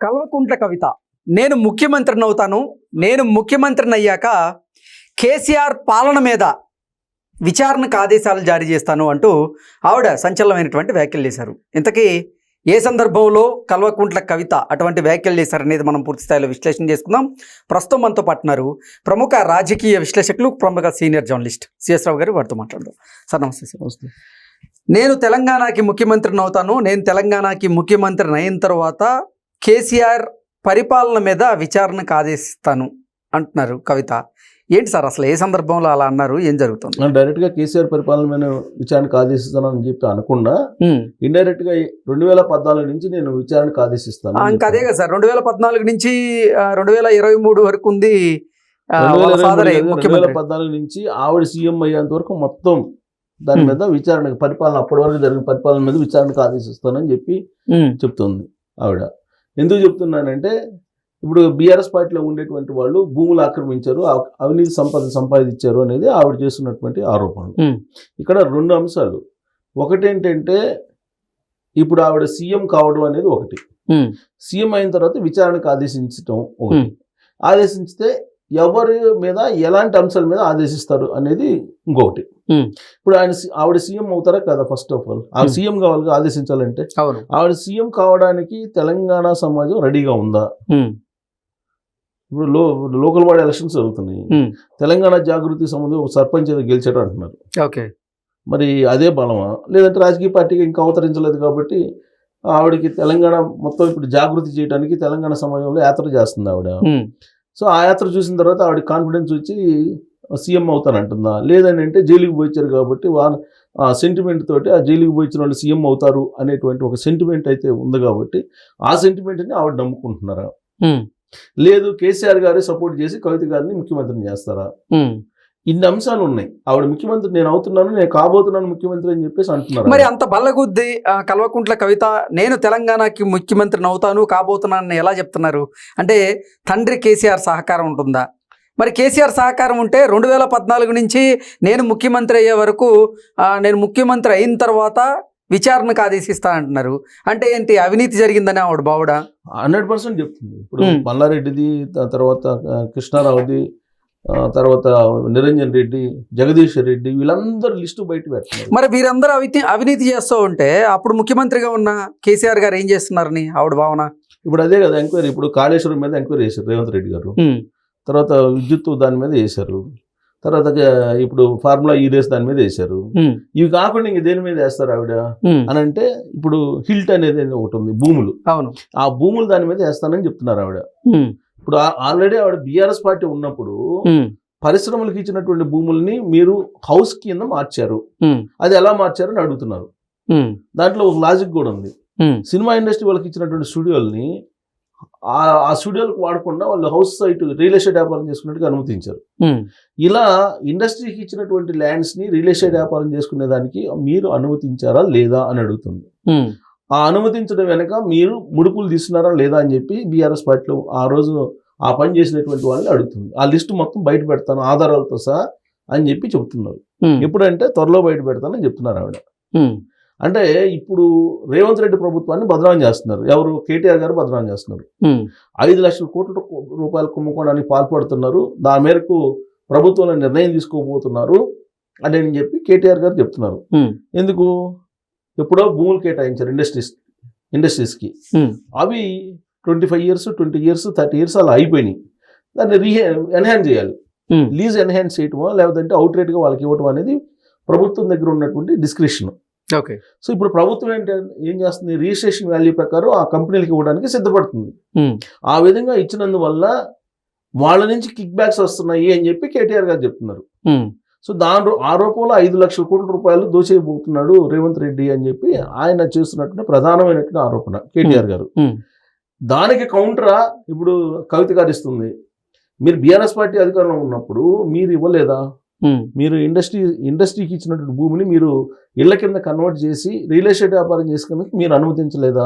కల్వకుంట్ల కవిత నేను ముఖ్యమంత్రిని అవుతాను, నేను ముఖ్యమంత్రిని అయ్యాక కేసీఆర్ పాలన మీద విచారణకు ఆదేశాలు జారీ చేస్తాను అంటూ ఆవిడ సంచలనమైనటువంటి వ్యాఖ్యలు చేశారు. ఇంతకీ ఏ సందర్భంలో కల్వకుంట్ల కవిత అటువంటి వ్యాఖ్యలు చేశారనేది మనం పూర్తి స్థాయిలో విశ్లేషణ చేసుకుందాం. ప్రస్తుతం మనతో పాటున్నారు ప్రముఖ రాజకీయ విశ్లేషకులు, ప్రముఖ సీనియర్ జర్నలిస్ట్ సిఎస్ రావు గారు. వారితో మాట్లాడదాం. సార్ నమస్తే. సార్ నమస్తే. నేను తెలంగాణకి ముఖ్యమంత్రిని అవుతాను, నేను తెలంగాణకి ముఖ్యమంత్రిని అయిన తర్వాత కేసీఆర్ పరిపాలన మీద విచారణకు ఆదేశిస్తాను అంటున్నారు కవిత. ఏంటి సార్ అసలు ఏ సందర్భంలో అలా అన్నారు, ఏం జరుగుతుంది? డైరెక్ట్ గా కేసీఆర్ పరిపాలన మీద విచారణకు ఆదేశిస్తానని చెప్పి అనకుండా ఇండైరెక్ట్ గా 2014 నుంచి నేను విచారణకు ఆదేశిస్తాను. ఇంకా అదే కదా సార్, 2014 నుంచి 2023 వరకు ఉంది. 2014 నుంచి ఆవిడ సీఎం అయ్యేంత వరకు మొత్తం దాని మీద విచారణకు పరిపాలన, అప్పటి వరకు జరిగిన పరిపాలన మీద విచారణకు ఆదేశిస్తానని చెప్పి చెప్తుంది ఆవిడ. ఎందుకు చెప్తున్నానంటే, ఇప్పుడు బీఆర్ఎస్ పార్టీలో ఉండేటువంటి వాళ్ళు భూములు ఆక్రమించారు, అవినీతి సంపాదించారు అనేది ఆవిడ చేస్తున్నటువంటి ఆరోపణలు. ఇక్కడ రెండు అంశాలు. ఒకటేంటంటే, ఇప్పుడు ఆవిడ సీఎం కావడం అనేది ఒకటి, సీఎం అయిన తర్వాత విచారణకు ఆదేశించడం ఒకటి. ఆదేశించితే ఎవరి మీద ఎలాంటి అంశాల మీద ఆదేశిస్తారు అనేది ఇంకొకటి. ఇప్పుడు ఆవిడ సీఎం అవుతారా కదా? ఫస్ట్ ఆఫ్ ఆల్ ఆవిడ సీఎం కావాలి, ఆదేశించాలంటే ఆవిడ సీఎం కావడానికి తెలంగాణ సమాజం రెడీగా ఉందా? ఇప్పుడు లోకల్ బాడీ ఎలక్షన్స్ జరుగుతున్నాయి, తెలంగాణ జాగృతి సంబంధం ఒక సర్పంచ్ ఏదో గెలిచాడు అంటున్నారు. మరి అదే బలమా? లేదంటే రాజకీయ పార్టీకి ఇంకా అవతరించలేదు కాబట్టి ఆవిడకి తెలంగాణ మొత్తం ఇప్పుడు జాగృతి చేయడానికి తెలంగాణ సమాజంలో యాత్ర చేస్తుంది ఆవిడ. సో ఆ యాత్ర చూసిన తర్వాత ఆవిడ కాన్ఫిడెన్స్ వచ్చి సీఎం అవుతానంటుందా? లేదని అంటే జైలుకి పోయించారు కాబట్టి సెంటిమెంట్ తోటి ఆ జైలుకి పోయించిన వాళ్ళు సీఎం అవుతారు అనేటువంటి ఒక సెంటిమెంట్ అయితే ఉంది కాబట్టి ఆ సెంటిమెంట్ని ఆవిడ నమ్ముకుంటున్నారా? లేదు కేసీఆర్ గారే సపోర్ట్ చేసి కవిత గారిని ముఖ్యమంత్రిని చేస్తారా? ఇన్ని అంశాలు ఉన్నాయి. ఆవిడ ముఖ్యమంత్రి నేను అవుతున్నాను, నేను కాబోతున్నాను ముఖ్యమంత్రి అని చెప్పేసి అంటున్నారు. మరి అంత బల్లగుద్ది కల్వకుంట్ల కవిత నేను తెలంగాణకి ముఖ్యమంత్రిని అవుతాను, కాబోతున్నాను ఎలా చెప్తున్నారు? అంటే తండ్రి కేసీఆర్ సహకారం ఉంటుందా? మరి కేసీఆర్ సహకారం ఉంటే 2014 నుంచి నేను ముఖ్యమంత్రి అయ్యే వరకు, నేను ముఖ్యమంత్రి అయిన తర్వాత విచారణకు ఆదేశిస్తానంటున్నారు. అంటే ఏంటి, అవినీతి జరిగిందని ఆవిడ బావుడ 100% చెప్తుంది. ఇప్పుడు మల్లారెడ్డిది, తర్వాత కృష్ణారావుది, తర్వాత నిరంజన్ రెడ్డి, జగదీష్ రెడ్డి, వీళ్ళందరూ లిస్టు బయట పెట్టారు. మరి వీరందరూ అవినీతి చేస్తూ ఉంటే అప్పుడు ముఖ్యమంత్రిగా ఉన్న కేసీఆర్ గారు ఏం చేస్తున్నారని ఆవిడ భావన. ఇప్పుడు అదే కదా ఎంక్వైరీ. ఇప్పుడు కాళేశ్వరం మీద ఎంక్వైరీ చేశారు రేవంత్ రెడ్డి గారు, తర్వాత విద్యుత్ దాని మీద వేశారు, తర్వాత ఇప్పుడు ఫార్ములా ఈ రేస్ దాని మీద వేశారు. ఇవి కాకుండా ఇంక దేని మీద వేస్తారు ఆవిడ అని అంటే, ఇప్పుడు హిల్ట్ అనేది ఒకటి ఉంది, భూములు. ఆ భూములు దాని మీద వేస్తానని చెప్తున్నారు ఆవిడ. ఇప్పుడు ఆల్రెడీ ఆవిడ బీఆర్ఎస్ పార్టీ ఉన్నప్పుడు పరిశ్రమలకు ఇచ్చినటువంటి భూముల్ని మీరు హౌస్ కింద మార్చారు, అది ఎలా మార్చారు అని అడుగుతున్నారు. దాంట్లో ఒక లాజిక్ కూడా ఉంది. సినిమా ఇండస్ట్రీ వాళ్ళకి ఇచ్చినటువంటి స్టూడియోల్ని ఆ స్టూడియోలకు వాడకుండా వాళ్ళు హౌస్ సైట్ రియల్ ఎస్టేట్ వ్యాపారం చేసుకున్నట్టుగా అనుమతించారు. ఇలా ఇండస్ట్రీకి ఇచ్చినటువంటి ల్యాండ్స్ ని రియల్ ఎస్టేట్ వ్యాపారం చేసుకునే దానికి మీరు అనుమతించారా లేదా అని అడుగుతుంది. ఆ అనుమతించడం వెనక మీరు ముడుపులు తీసుకున్నారా లేదా అని చెప్పి బీఆర్ఎస్ పార్టీలో ఆ రోజు ఆ పని చేసినటువంటి వాళ్ళని అడుగుతుంది. ఆ లిస్టు మొత్తం బయట పెడతాను ఆధారాలతో సహా అని చెప్పి చెబుతున్నారు. ఎప్పుడంటే త్వరలో బయట పెడతానని చెప్తున్నారు ఆవిడ. అంటే ఇప్పుడు రేవంత్ రెడ్డి ప్రభుత్వాన్ని బదనాం చేస్తున్నారు. ఎవరు? కేటీఆర్ గారు బదనాం చేస్తున్నారు. 5 లక్షల కోట్ల రూపాయలు కుంభకోణానికి పాల్పడుతున్నారు, దాని మేరకు ప్రభుత్వంలో నిర్ణయం తీసుకోబోతున్నారు అని చెప్పి కేటీఆర్ గారు చెప్తున్నారు. ఎందుకు? ఎప్పుడో భూములు కేటాయించారు ఇండస్ట్రీస్కి. అవి 25 years, 20 years, 30 years అలా అయిపోయినాయి. దాన్ని ఎన్హాన్స్ చేయాలి. లీజ్ ఎన్హాన్స్ చేయటమో లేకపోతే అవుట్ రేట్గా వాళ్ళకి ఇవ్వటం అనేది ప్రభుత్వం దగ్గర ఉన్నటువంటి డిస్క్రిప్షన్. సో ఇప్పుడు ప్రభుత్వం ఏం చేస్తుంది? రిజిస్ట్రేషన్ వాల్యూ ప్రకారం ఆ కంపెనీలకు ఇవ్వడానికి సిద్ధపడుతుంది. ఆ విధంగా ఇచ్చినందువల్ల వాళ్ళ నుంచి కిక్ బ్యాక్స్ వస్తున్నాయి అని చెప్పి కేటీఆర్ గారు చెప్తున్నారు. సో దాని ఆరోపణలో 5 లక్షల కోట్ల రూపాయలు దోచేయబోతున్నాడు రేవంత్ రెడ్డి అని చెప్పి ఆయన చేస్తున్నటువంటి ప్రధానమైనటువంటి ఆరోపణ కేటీఆర్ గారు. దానికి కౌంటరా ఇప్పుడు కవిత గారు ఇస్తుంది. మీరు బీఆర్ఎస్ పార్టీ అధికారంలో ఉన్నప్పుడు మీరు ఇవ్వలేదా? మీరు ఇండస్ట్రీకి ఇచ్చినటువంటి భూమిని మీరు ఇళ్ల కింద కన్వర్ట్ చేసి రియల్ ఎస్టేట్ వ్యాపారం చేసుకుని మీరు అనుమతించలేదా?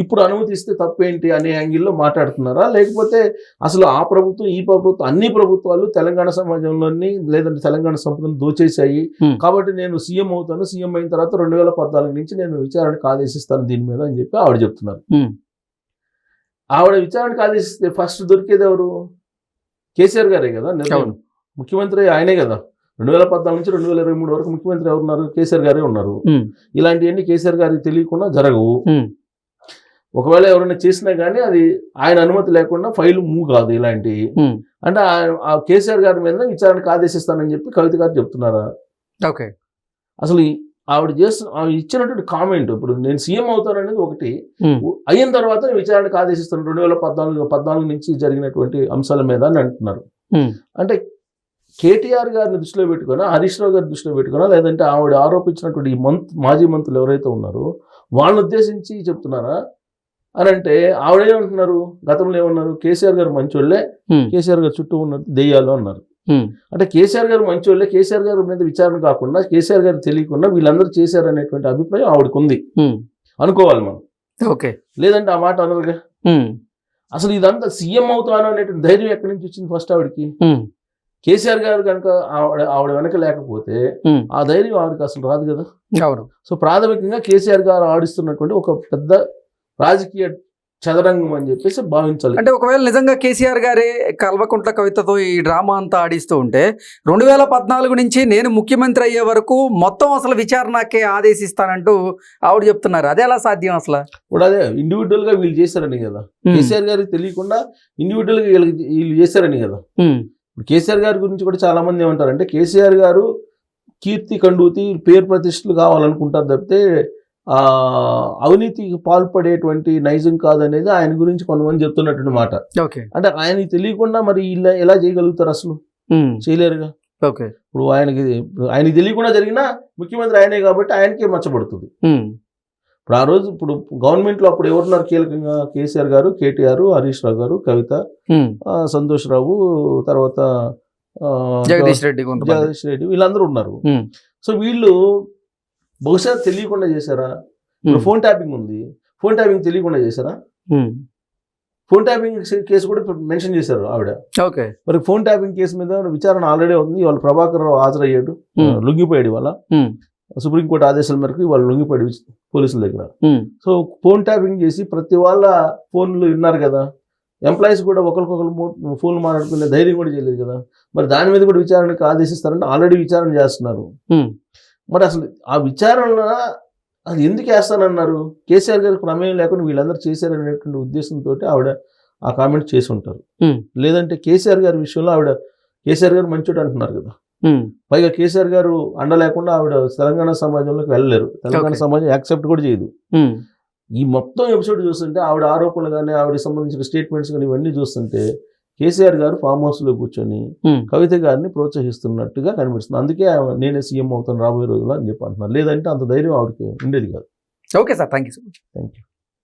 ఇప్పుడు అనుమతిస్తే తప్పేంటి అనే యాంగిల్లో మాట్లాడుతున్నారా? లేకపోతే అసలు ఆ ప్రభుత్వం ఈ ప్రభుత్వం అన్ని ప్రభుత్వాలు తెలంగాణ సమాజంలోని లేదంటే తెలంగాణ సంపదను దోచేశాయి కాబట్టి నేను సీఎం అవుతాను, సీఎం అయిన తర్వాత 2014 నుంచి నేను విచారణకు ఆదేశిస్తాను దీని మీద అని చెప్పి ఆవిడ చెప్తున్నారు. ఆవిడ విచారణకు ఆదేశిస్తే ఫస్ట్ దొరికేది ఎవరు? కేసీఆర్ గారే కదా నిర్ణయం. అవును. ముఖ్యమంత్రి ఆయనే కదా. 2014 నుంచి 2023 వరకు ముఖ్యమంత్రి ఎవరున్నారు? కేసీఆర్ గారే ఉన్నారు. ఇలాంటివన్నీ కేసీఆర్ గారికి తెలియకుండా జరగవు. ఒకవేళ ఎవరైనా చేసినా కానీ అది ఆయన అనుమతి లేకుండా ఫైల్ మూవ్ కాదు. ఇలాంటి అంటే ఆ కేసీఆర్ గారి మీద విచారణకు ఆదేశిస్తానని చెప్పి కవిత గారు చెప్తున్నారా? ఓకే. అసలు ఆవిడ ఇచ్చినటువంటి కామెంట్, ఇప్పుడు నేను సీఎం అవుతాననేది ఒకటి, అయిన తర్వాత విచారణకు ఆదేశిస్తాను 2014 నుంచి జరిగినటువంటి అంశాల మీద అని అంటున్నారు. అంటే కేటీఆర్ గారిని దృష్టిలో పెట్టుకున్నా, హరీష్ రావు గారిని దృష్టిలో పెట్టుకున్నా, లేదంటే ఆవిడ ఆరోపించినటువంటి ఈ మాజీ మంత్రులు ఎవరైతే ఉన్నారో వాళ్ళని ఉద్దేశించి చెప్తున్నారా అని అంటే ఆవిడేమంటున్నారు? గతంలో ఏమన్నారు? కేసీఆర్ గారు మంచోళ్ళే, కేసీఆర్ గారు చుట్టూ ఉన్నది దెయ్యాలు అన్నారు. అంటే కేసీఆర్ గారు మంచోళ్ళే, కేసీఆర్ గారి మీద విచారణ కాకుండా కేసీఆర్ గారు తెలియకుండా వీళ్ళందరూ చేశారనేటువంటి అభిప్రాయం ఆవిడకు ఉంది అనుకోవాలి మనం. ఓకే. లేదంటే ఆ మాట అనరుగా. అసలు ఇదంతా సీఎం అవుతాను అనేటువంటి ధైర్యం ఎక్కడి నుంచి వచ్చింది ఫస్ట్ ఆవిడకి? కేసీఆర్ గారు కనుక ఆవిడ వెనక లేకపోతే ఆ ధైర్యం ఆవిడకి అసలు రాదు కదా. సో ప్రాథమికంగా కేసీఆర్ గారు ఆడిస్తున్నటువంటి ఒక పెద్ద రాజకీయ చదరంగం అని చెప్పేసి భావించాలి. అంటే ఒకవేళ నిజంగా కేసీఆర్ గారే కల్వకుంట్ల కవితతో ఈ డ్రామా అంతా ఆడిస్తూ ఉంటే 2014 నుంచి నేను ముఖ్యమంత్రి అయ్యే వరకు మొత్తం అసలు విచారణకే ఆదేశిస్తానంటూ ఆవిడ చెప్తున్నారు. అదే ఎలా సాధ్యం అసలు? ఇప్పుడు అదే ఇండివిజువల్ గా వీళ్ళు చేశారని కదా. కేసీఆర్ గారికి తెలియకుండా ఇండివిజువల్ గా వీళ్ళు చేశారని కదా. ఇప్పుడు కేసీఆర్ గారి గురించి కూడా చాలా మంది ఏమంటారంటే కేసీఆర్ గారు కీర్తి కండూతి పేరు ప్రతిష్టలు కావాలనుకుంటారు తప్పితే అవినీతికి పాల్పడేటువంటి నైజం కాదనేది ఆయన గురించి కొంతమంది చెప్తున్నటువంటి మాట. అంటే ఆయనకి తెలియకుండా మరి ఇలా ఎలా చేయగలుగుతారు? అసలు చేయలేరుగా. ఇప్పుడు ఆయనకి తెలియకుండా జరిగినా ముఖ్యమంత్రి ఆయనే కాబట్టి ఆయనకే మచ్చబడుతుంది. ఇప్పుడు ఆ రోజు ఇప్పుడు గవర్నమెంట్ లో అప్పుడు ఎవరున్నారు కీలకంగా? కేసీఆర్ గారు, కేటీఆర్, హరీష్ రావు గారు, కవిత, సంతోష్ రావు, తర్వాత జగదీష్ రెడ్డి, వీళ్ళందరూ ఉన్నారు. సో వీళ్ళు బహుశా తెలియకుండా చేశారా? ఇప్పుడు ఫోన్ ట్యాపింగ్ ఉంది, ఫోన్ ట్యాపింగ్ తెలియకుండా చేశారా? ఫోన్ ట్యాపింగ్ కేసు కూడా మెన్షన్ చేశారు ఆవిడ. మరి ఫోన్ ట్యాపింగ్ కేసు మీద విచారణ ఆల్రెడీ ఉంది. ఇవాళ ప్రభాకర్ రావు హాజరయ్యాడు, లొంగిపోయాడు. ఇవాళ సుప్రీంకోర్టు ఆదేశాల మేరకు వాళ్ళు లొంగిపోయాడు పోలీసుల దగ్గర. సో ఫోన్ ట్యాపింగ్ చేసి ప్రతి వాళ్ళ ఫోన్లు విన్నారు కదా. ఎంప్లాయీస్ కూడా ఒకరికొకరు ఫోన్లు మాట్లాడుకునే ధైర్యం కూడా చేయలేదు కదా. మరి దాని మీద కూడా విచారణకు ఆదేశిస్తారంటే ఆల్రెడీ విచారణ చేస్తున్నారు. మరి అసలు ఆ విచారణ అది ఎందుకు వేస్తానన్నారు? కేసీఆర్ గారికి ప్రమేయం లేకుండా వీళ్ళందరూ చేశారనేటువంటి ఉద్దేశంతో ఆవిడ ఆ కామెంట్ చేసి ఉంటారు. లేదంటే కేసీఆర్ గారి విషయంలో ఆవిడ కేసీఆర్ గారు మంచోడు అంటున్నారు కదా. పైగా కేసీఆర్ గారు అండ లేకుండా ఆవిడ తెలంగాణ సమాజంలోకి వెళ్ళలేరు. తెలంగాణ సమాజం యాక్సెప్ట్ కూడా చేయదు. ఈ మొత్తం ఎపిసోడ్ చూస్తుంటే ఆవిడ ఆరోపణలు కానీ ఆవిడకి సంబంధించిన స్టేట్మెంట్స్ కానీ ఇవన్నీ చూస్తుంటే కేసీఆర్ గారు ఫామ్ హౌస్ లో కూర్చొని కవిత గారిని ప్రోత్సహిస్తున్నట్టుగా కనిపిస్తుంది. అందుకే నేనే సీఎం అవుతాను రాబోయే రోజుల్లో అని చెప్పి అంటున్నారు. లేదంటే అంత ధైర్యం ఆవిడకి ఉండేది కాదు. Okay sir, thank you so much. Thank you.